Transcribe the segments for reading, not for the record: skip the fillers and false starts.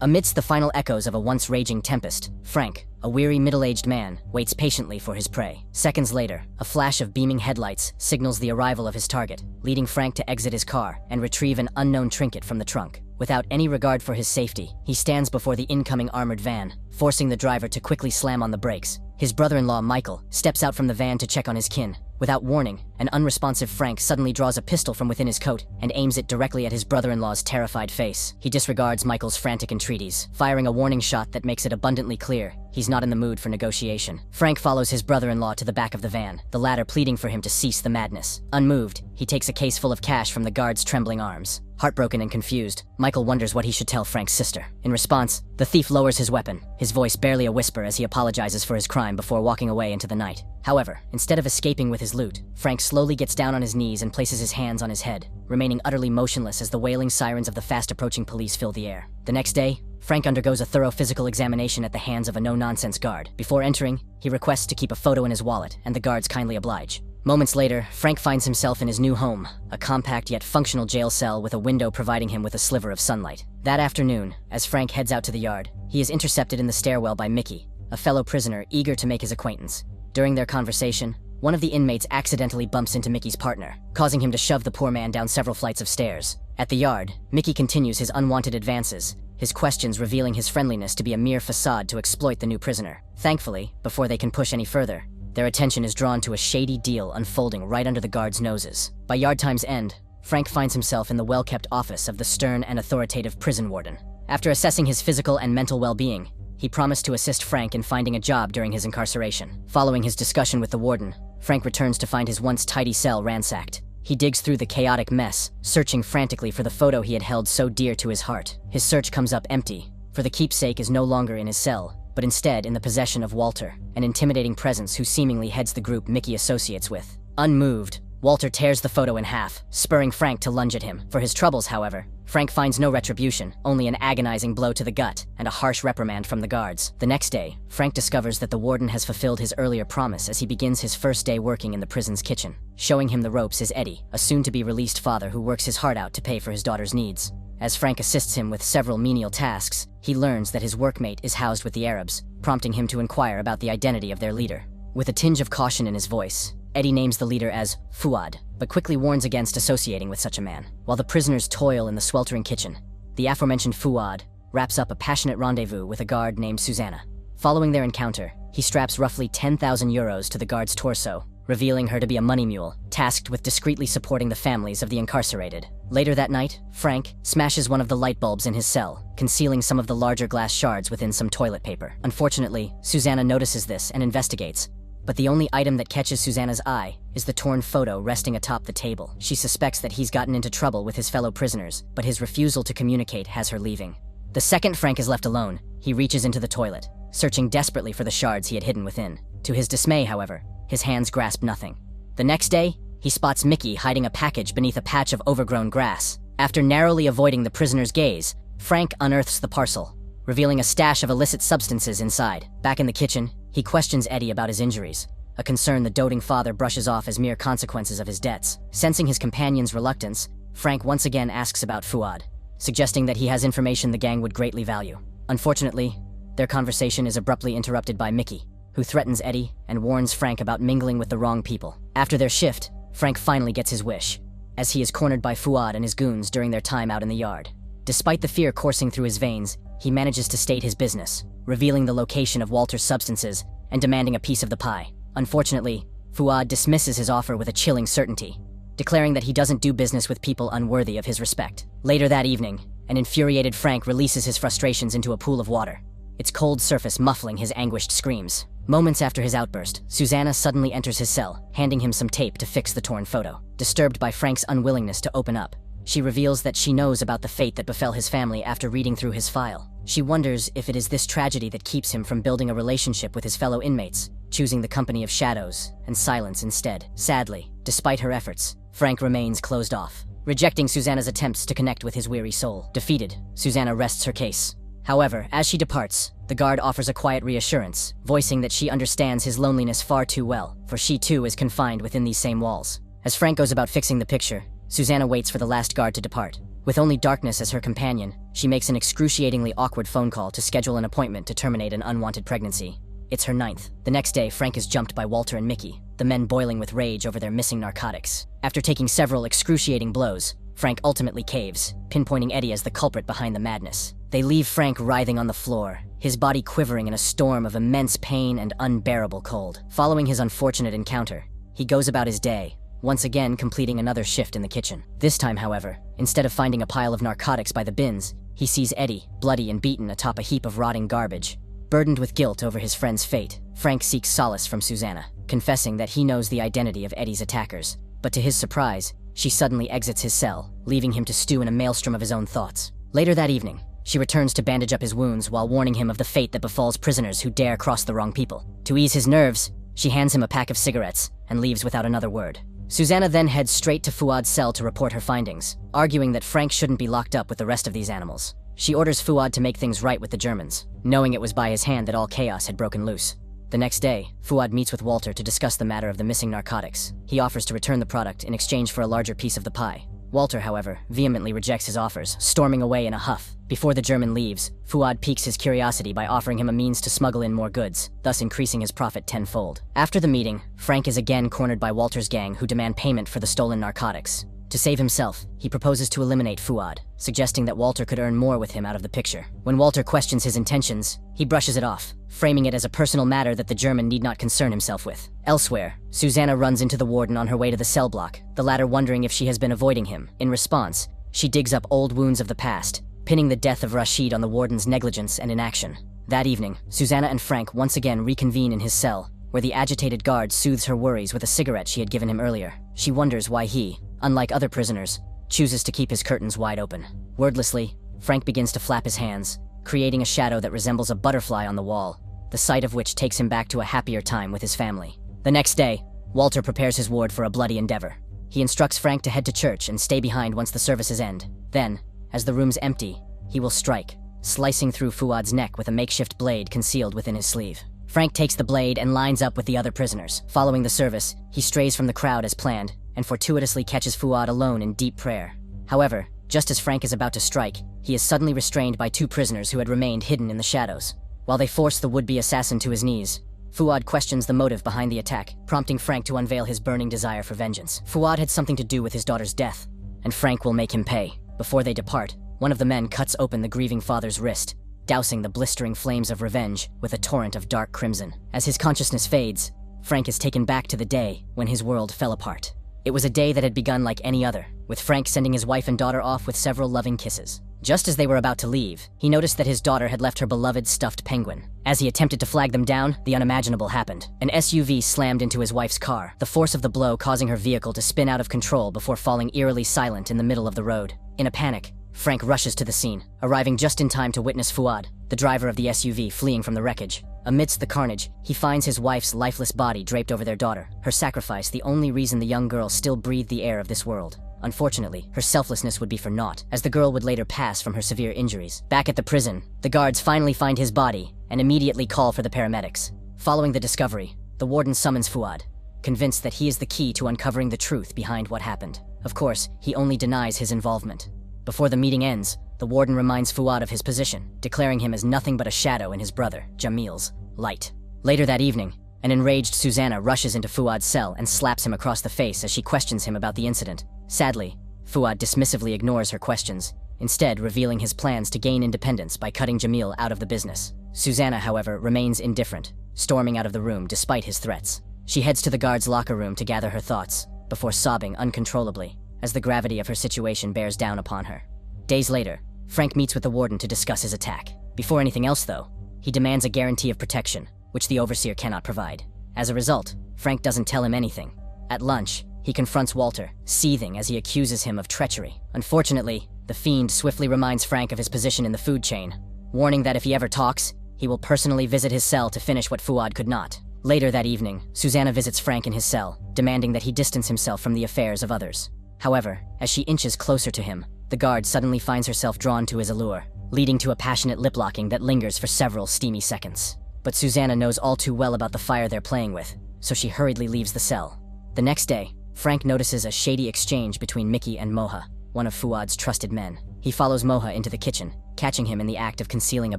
Amidst the final echoes of a once raging tempest, Frank, a weary middle-aged man, waits patiently for his prey. Seconds later, a flash of beaming headlights signals the arrival of his target, leading Frank to exit his car and retrieve an unknown trinket from the trunk. Without any regard for his safety, he stands before the incoming armored van, forcing the driver to quickly slam on the brakes. His brother-in-law, Michael, steps out from the van to check on his kin. Without warning, an unresponsive Frank suddenly draws a pistol from within his coat and aims it directly at his brother-in-law's terrified face. He disregards Michael's frantic entreaties, firing a warning shot that makes it abundantly clear he's not in the mood for negotiation. Frank follows his brother-in-law to the back of the van, the latter pleading for him to cease the madness. Unmoved, he takes a case full of cash from the guard's trembling arms. Heartbroken and confused, Michael wonders what he should tell Frank's sister. In response, the thief lowers his weapon, his voice barely a whisper as he apologizes for his crime before walking away into the night. However, instead of escaping with his loot, Frank slowly gets down on his knees and places his hands on his head, remaining utterly motionless as the wailing sirens of the fast-approaching police fill the air. The next day, Frank undergoes a thorough physical examination at the hands of a no-nonsense guard. Before entering, he requests to keep a photo in his wallet, and the guards kindly oblige. Moments later, Frank finds himself in his new home, a compact yet functional jail cell with a window providing him with a sliver of sunlight. That afternoon, as Frank heads out to the yard, he is intercepted in the stairwell by Mickey, a fellow prisoner eager to make his acquaintance. During their conversation, one of the inmates accidentally bumps into Mickey's partner, causing him to shove the poor man down several flights of stairs. At the yard, Mickey continues his unwanted advances, his questions revealing his friendliness to be a mere facade to exploit the new prisoner. Thankfully, before they can push any further, their attention is drawn to a shady deal unfolding right under the guards' noses. By yard time's end, Frank finds himself in the well-kept office of the stern and authoritative prison warden. After assessing his physical and mental well-being, he promised to assist Frank in finding a job during his incarceration. Following his discussion with the warden, Frank returns to find his once tidy cell ransacked. He digs through the chaotic mess, searching frantically for the photo he had held so dear to his heart. His search comes up empty, for the keepsake is no longer in his cell, but instead in the possession of Walter, an intimidating presence who seemingly heads the group Mickey associates with. Unmoved, Walter tears the photo in half, spurring Frank to lunge at him. For his troubles, however, Frank finds no retribution, only an agonizing blow to the gut and a harsh reprimand from the guards. The next day, Frank discovers that the warden has fulfilled his earlier promise as he begins his first day working in the prison's kitchen. Showing him the ropes is Eddie, a soon-to-be-released father who works his heart out to pay for his daughter's needs. As Frank assists him with several menial tasks, he learns that his workmate is housed with the Arabs, prompting him to inquire about the identity of their leader. With a tinge of caution in his voice, Eddie names the leader as Fuad, but quickly warns against associating with such a man. While the prisoners toil in the sweltering kitchen, the aforementioned Fuad wraps up a passionate rendezvous with a guard named Susanna. Following their encounter, he straps roughly 10,000 euros to the guard's torso, revealing her to be a money mule, tasked with discreetly supporting the families of the incarcerated. Later that night, Frank smashes one of the light bulbs in his cell, concealing some of the larger glass shards within some toilet paper. Unfortunately, Susanna notices this and investigates, but the only item that catches Susanna's eye is the torn photo resting atop the table. She suspects that he's gotten into trouble with his fellow prisoners, but his refusal to communicate has her leaving. The second Frank is left alone, he reaches into the toilet, searching desperately for the shards he had hidden within. To his dismay, however, his hands grasp nothing. The next day, he spots Mickey hiding a package beneath a patch of overgrown grass. After narrowly avoiding the prisoner's gaze, Frank unearths the parcel, revealing a stash of illicit substances inside. Back in the kitchen, he questions Eddie about his injuries, a concern the doting father brushes off as mere consequences of his debts. Sensing his companion's reluctance, Frank once again asks about Fuad, suggesting that he has information the gang would greatly value. Unfortunately, their conversation is abruptly interrupted by Mickey, who threatens Eddie and warns Frank about mingling with the wrong people. After their shift, Frank finally gets his wish, as he is cornered by Fuad and his goons during their time out in the yard. Despite the fear coursing through his veins, he manages to state his business, revealing the location of Walter's substances and demanding a piece of the pie. Unfortunately, Fuad dismisses his offer with a chilling certainty, declaring that he doesn't do business with people unworthy of his respect. Later that evening, an infuriated Frank releases his frustrations into a pool of water, its cold surface muffling his anguished screams. Moments after his outburst, Susanna suddenly enters his cell, handing him some tape to fix the torn photo. Disturbed by Frank's unwillingness to open up, she reveals that she knows about the fate that befell his family after reading through his file. She wonders if it is this tragedy that keeps him from building a relationship with his fellow inmates, choosing the company of shadows and silence instead. Sadly, despite her efforts, Frank remains closed off, rejecting Susanna's attempts to connect with his weary soul. Defeated, Susanna rests her case. However, as she departs, the guard offers a quiet reassurance, voicing that she understands his loneliness far too well, for she too is confined within these same walls. As Frank goes about fixing the picture, Susanna waits for the last guard to depart. With only darkness as her companion, she makes an excruciatingly awkward phone call to schedule an appointment to terminate an unwanted pregnancy. It's her 9th. The next day, Frank is jumped by Walter and Mickey, the men boiling with rage over their missing narcotics. After taking several excruciating blows, Frank ultimately caves, pinpointing Eddie as the culprit behind the madness. They leave Frank writhing on the floor, his body quivering in a storm of immense pain and unbearable cold. Following his unfortunate encounter, he goes about his day, once again completing another shift in the kitchen. This time, however, instead of finding a pile of narcotics by the bins, he sees Eddie, bloody and beaten atop a heap of rotting garbage. Burdened with guilt over his friend's fate, Frank seeks solace from Susanna, confessing that he knows the identity of Eddie's attackers. But to his surprise, she suddenly exits his cell, leaving him to stew in a maelstrom of his own thoughts. Later that evening, she returns to bandage up his wounds while warning him of the fate that befalls prisoners who dare cross the wrong people. To ease his nerves, she hands him a pack of cigarettes and leaves without another word. Susanna then heads straight to Fuad's cell to report her findings, arguing that Frank shouldn't be locked up with the rest of these animals. She orders Fuad to make things right with the Germans, knowing it was by his hand that all chaos had broken loose. The next day, Fuad meets with Walter to discuss the matter of the missing narcotics. He offers to return the product in exchange for a larger piece of the pie. Walter, however, vehemently rejects his offers, storming away in a huff. Before the German leaves, Fuad piques his curiosity by offering him a means to smuggle in more goods, thus increasing his profit tenfold. After the meeting, Frank is again cornered by Walter's gang, who demand payment for the stolen narcotics. To save himself, he proposes to eliminate Fuad, suggesting that Walter could earn more with him out of the picture. When Walter questions his intentions, he brushes it off, framing it as a personal matter that the German need not concern himself with. Elsewhere, Susanna runs into the warden on her way to the cell block, the latter wondering if she has been avoiding him. In response, she digs up old wounds of the past, pinning the death of Rashid on the warden's negligence and inaction. That evening, Susanna and Frank once again reconvene in his cell, where the agitated guard soothes her worries with a cigarette she had given him earlier. She wonders why he, unlike other prisoners, chooses to keep his curtains wide open. Wordlessly, Frank begins to flap his hands, creating a shadow that resembles a butterfly on the wall, the sight of which takes him back to a happier time with his family. The next day, Walter prepares his ward for a bloody endeavor. He instructs Frank to head to church and stay behind once the services end. Then, as the room's empty, he will strike, slicing through Fuad's neck with a makeshift blade concealed within his sleeve. Frank takes the blade and lines up with the other prisoners. Following the service, he strays from the crowd as planned, and fortuitously catches Fuad alone in deep prayer. However, just as Frank is about to strike, he is suddenly restrained by two prisoners who had remained hidden in the shadows. While they force the would-be assassin to his knees, Fuad questions the motive behind the attack, prompting Frank to unveil his burning desire for vengeance. Fuad had something to do with his daughter's death, and Frank will make him pay. Before they depart, one of the men cuts open the grieving father's wrist, dousing the blistering flames of revenge with a torrent of dark crimson. As his consciousness fades, Frank is taken back to the day when his world fell apart. It was a day that had begun like any other, with Frank sending his wife and daughter off with several loving kisses. Just as they were about to leave, he noticed that his daughter had left her beloved stuffed penguin. As he attempted to flag them down, the unimaginable happened. An SUV slammed into his wife's car, the force of the blow causing her vehicle to spin out of control before falling eerily silent in the middle of the road. In a panic, Frank rushes to the scene, arriving just in time to witness Fuad, the driver of the SUV, fleeing from the wreckage. Amidst the carnage, he finds his wife's lifeless body draped over their daughter, her sacrifice the only reason the young girl still breathed the air of this world. Unfortunately, her selflessness would be for naught, as the girl would later pass from her severe injuries. Back at the prison, the guards finally find his body and immediately call for the paramedics. Following the discovery, the warden summons Fuad, convinced that he is the key to uncovering the truth behind what happened. Of course, he only denies his involvement. Before the meeting ends, the warden reminds Fuad of his position, declaring him as nothing but a shadow in his brother, Jamil's, light. Later that evening, an enraged Susanna rushes into Fuad's cell and slaps him across the face as she questions him about the incident. Sadly, Fuad dismissively ignores her questions, instead revealing his plans to gain independence by cutting Jamil out of the business. Susanna, however, remains indifferent, storming out of the room despite his threats. She heads to the guard's locker room to gather her thoughts, before sobbing uncontrollably, as the gravity of her situation bears down upon her. Days later, Frank meets with the warden to discuss his attack. Before anything else, though, he demands a guarantee of protection, which the overseer cannot provide. As a result, Frank doesn't tell him anything. At lunch, he confronts Walter, seething as he accuses him of treachery. Unfortunately, the fiend swiftly reminds Frank of his position in the food chain, warning that if he ever talks, he will personally visit his cell to finish what Fuad could not. Later that evening, Susanna visits Frank in his cell, demanding that he distance himself from the affairs of others. However, as she inches closer to him, the guard suddenly finds herself drawn to his allure, leading to a passionate lip-locking that lingers for several steamy seconds. But Susanna knows all too well about the fire they're playing with, so she hurriedly leaves the cell. The next day, Frank notices a shady exchange between Mickey and Moha. one of Fuad's trusted men. He follows Moha into the kitchen, catching him in the act of concealing a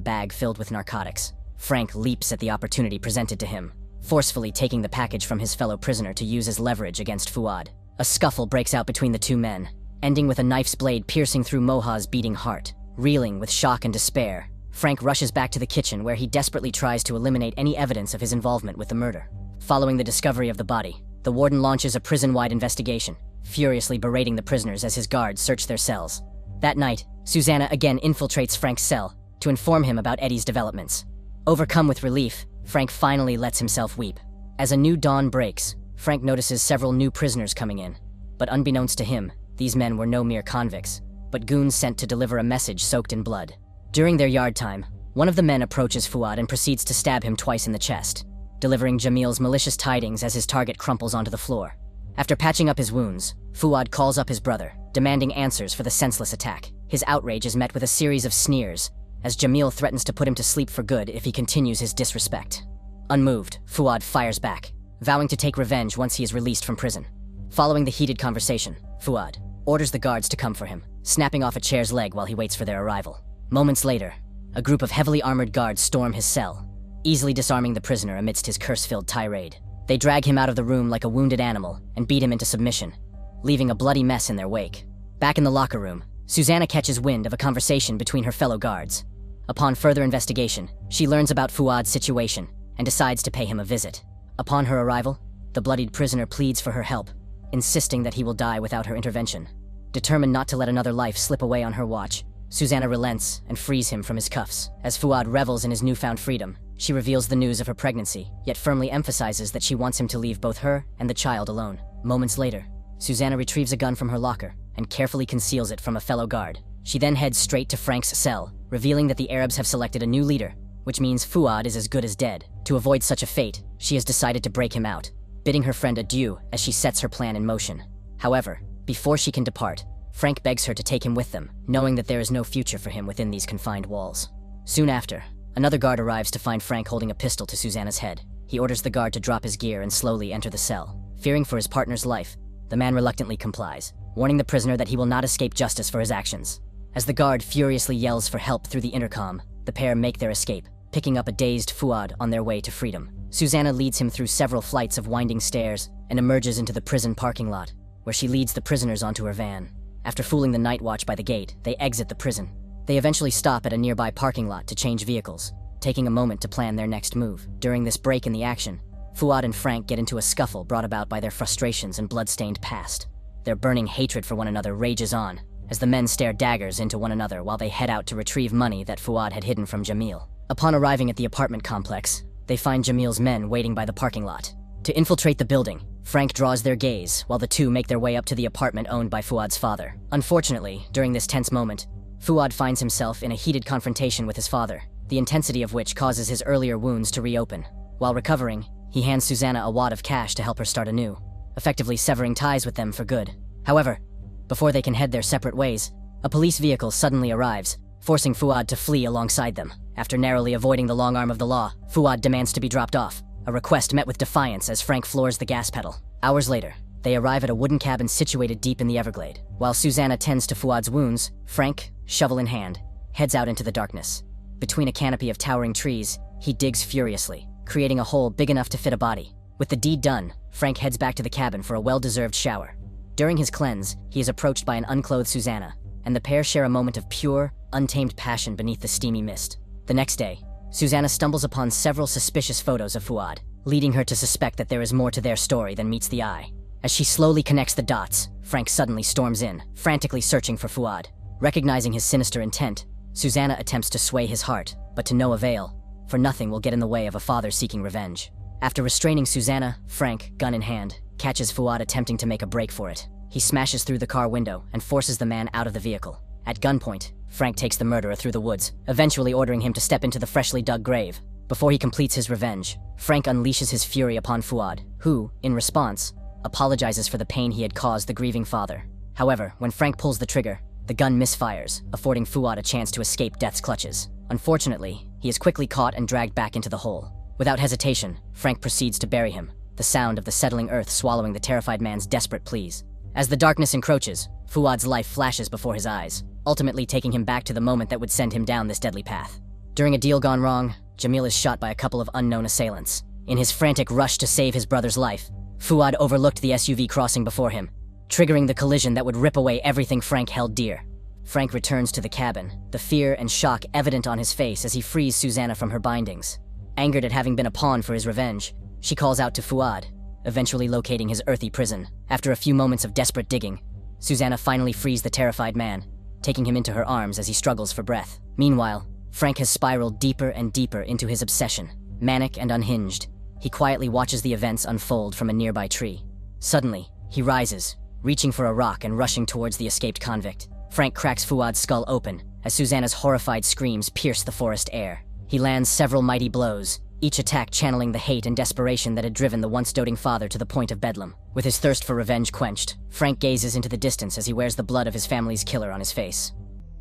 bag filled with narcotics. Frank leaps at the opportunity presented to him, forcefully taking the package from his fellow prisoner to use as leverage against Fuad. A scuffle breaks out between the two men, ending with a knife's blade piercing through Moha's beating heart. Reeling with shock and despair, Frank rushes back to the kitchen where he desperately tries to eliminate any evidence of his involvement with the murder. Following the discovery of the body, the warden launches a prison-wide investigation, furiously berating the prisoners as his guards search their cells. That night, Susanna again infiltrates Frank's cell to inform him about Eddie's developments. Overcome with relief, Frank finally lets himself weep. As a new dawn breaks, Frank notices several new prisoners coming in. But unbeknownst to him, these men were no mere convicts, but goons sent to deliver a message soaked in blood. During their yard time, one of the men approaches Fuad and proceeds to stab him twice in the chest, delivering Jamil's malicious tidings as his target crumples onto the floor. After patching up his wounds, Fuad calls up his brother, demanding answers for the senseless attack. His outrage is met with a series of sneers, as Jamil threatens to put him to sleep for good if he continues his disrespect. Unmoved, Fuad fires back, vowing to take revenge once he is released from prison. Following the heated conversation, Fuad orders the guards to come for him, snapping off a chair's leg while he waits for their arrival. Moments later, a group of heavily armored guards storm his cell, easily disarming the prisoner amidst his curse-filled tirade. They drag him out of the room like a wounded animal and beat him into submission, leaving a bloody mess in their wake. Back in the locker room, Susanna catches wind of a conversation between her fellow guards. Upon further investigation, she learns about Fuad's situation and decides to pay him a visit. Upon her arrival, the bloodied prisoner pleads for her help, insisting that he will die without her intervention. Determined not to let another life slip away on her watch, Susanna relents and frees him from his cuffs. As Fuad revels in his newfound freedom, she reveals the news of her pregnancy, yet firmly emphasizes that she wants him to leave both her and the child alone. Moments later, Susanna retrieves a gun from her locker and carefully conceals it from a fellow guard. She then heads straight to Frank's cell, revealing that the Arabs have selected a new leader, which means Fuad is as good as dead. To avoid such a fate, she has decided to break him out, bidding her friend adieu as she sets her plan in motion. However, before she can depart, Frank begs her to take him with them, knowing that there is no future for him within these confined walls. Soon after, another guard arrives to find Frank holding a pistol to Susanna's head. He orders the guard to drop his gear and slowly enter the cell. Fearing for his partner's life, the man reluctantly complies, warning the prisoner that he will not escape justice for his actions. As the guard furiously yells for help through the intercom, the pair make their escape, picking up a dazed Fuad on their way to freedom. Susanna leads him through several flights of winding stairs and emerges into the prison parking lot, where she leads the prisoners onto her van. After fooling the night watch by the gate, they exit the prison. They eventually stop at a nearby parking lot to change vehicles, taking a moment to plan their next move. During this break in the action, Fuad and Frank get into a scuffle brought about by their frustrations and blood-stained past. Their burning hatred for one another rages on, as the men stare daggers into one another while they head out to retrieve money that Fuad had hidden from Jamil. Upon arriving at the apartment complex, they find Jamil's men waiting by the parking lot. To infiltrate the building, Frank draws their gaze while the two make their way up to the apartment owned by Fuad's father. Unfortunately, during this tense moment, Fuad finds himself in a heated confrontation with his father, the intensity of which causes his earlier wounds to reopen. While recovering, he hands Susanna a wad of cash to help her start anew, effectively severing ties with them for good. However, before they can head their separate ways, a police vehicle suddenly arrives, forcing Fuad to flee alongside them. After narrowly avoiding the long arm of the law, Fuad demands to be dropped off, a request met with defiance as Frank floors the gas pedal. Hours later, they arrive at a wooden cabin situated deep in the Everglade. While Susanna tends to Fuad's wounds, Frank, shovel in hand, heads out into the darkness. Between a canopy of towering trees, he digs furiously, creating a hole big enough to fit a body. With the deed done, Frank heads back to the cabin for a well-deserved shower. During his cleanse, he is approached by an unclothed Susanna, and the pair share a moment of pure, untamed passion beneath the steamy mist. The next day, Susanna stumbles upon several suspicious photos of Fuad, leading her to suspect that there is more to their story than meets the eye. As she slowly connects the dots, Frank suddenly storms in, frantically searching for Fuad. Recognizing his sinister intent, Susanna attempts to sway his heart, but to no avail, for nothing will get in the way of a father seeking revenge. After restraining Susanna, Frank, gun in hand, catches Fuad attempting to make a break for it. He smashes through the car window and forces the man out of the vehicle. At gunpoint, Frank takes the murderer through the woods, eventually ordering him to step into the freshly dug grave. Before he completes his revenge, Frank unleashes his fury upon Fuad, who, in response, apologizes for the pain he had caused the grieving father. However, when Frank pulls the trigger, the gun misfires, affording Fuad a chance to escape death's clutches. Unfortunately, he is quickly caught and dragged back into the hole. Without hesitation, Frank proceeds to bury him, the sound of the settling earth swallowing the terrified man's desperate pleas. As the darkness encroaches, Fuad's life flashes before his eyes, ultimately taking him back to the moment that would send him down this deadly path. During a deal gone wrong, Jamil is shot by a couple of unknown assailants. In his frantic rush to save his brother's life, Fuad overlooked the SUV crossing before him, triggering the collision that would rip away everything Frank held dear. Frank returns to the cabin, the fear and shock evident on his face as he frees Susanna from her bindings. Angered at having been a pawn for his revenge, she calls out to Fuad, eventually locating his earthy prison. After a few moments of desperate digging, Susanna finally frees the terrified man, taking him into her arms as he struggles for breath. Meanwhile, Frank has spiraled deeper and deeper into his obsession. Manic and unhinged, he quietly watches the events unfold from a nearby tree. Suddenly, he rises, reaching for a rock and rushing towards the escaped convict. Frank cracks Fuad's skull open as Susanna's horrified screams pierce the forest air. He lands several mighty blows, each attack channeling the hate and desperation that had driven the once doting father to the point of bedlam. With his thirst for revenge quenched, Frank gazes into the distance as he wears the blood of his family's killer on his face.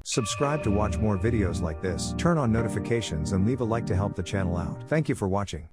Subscribe to watch more videos like this, turn on notifications and leave a like to help the channel out. Thank you for watching.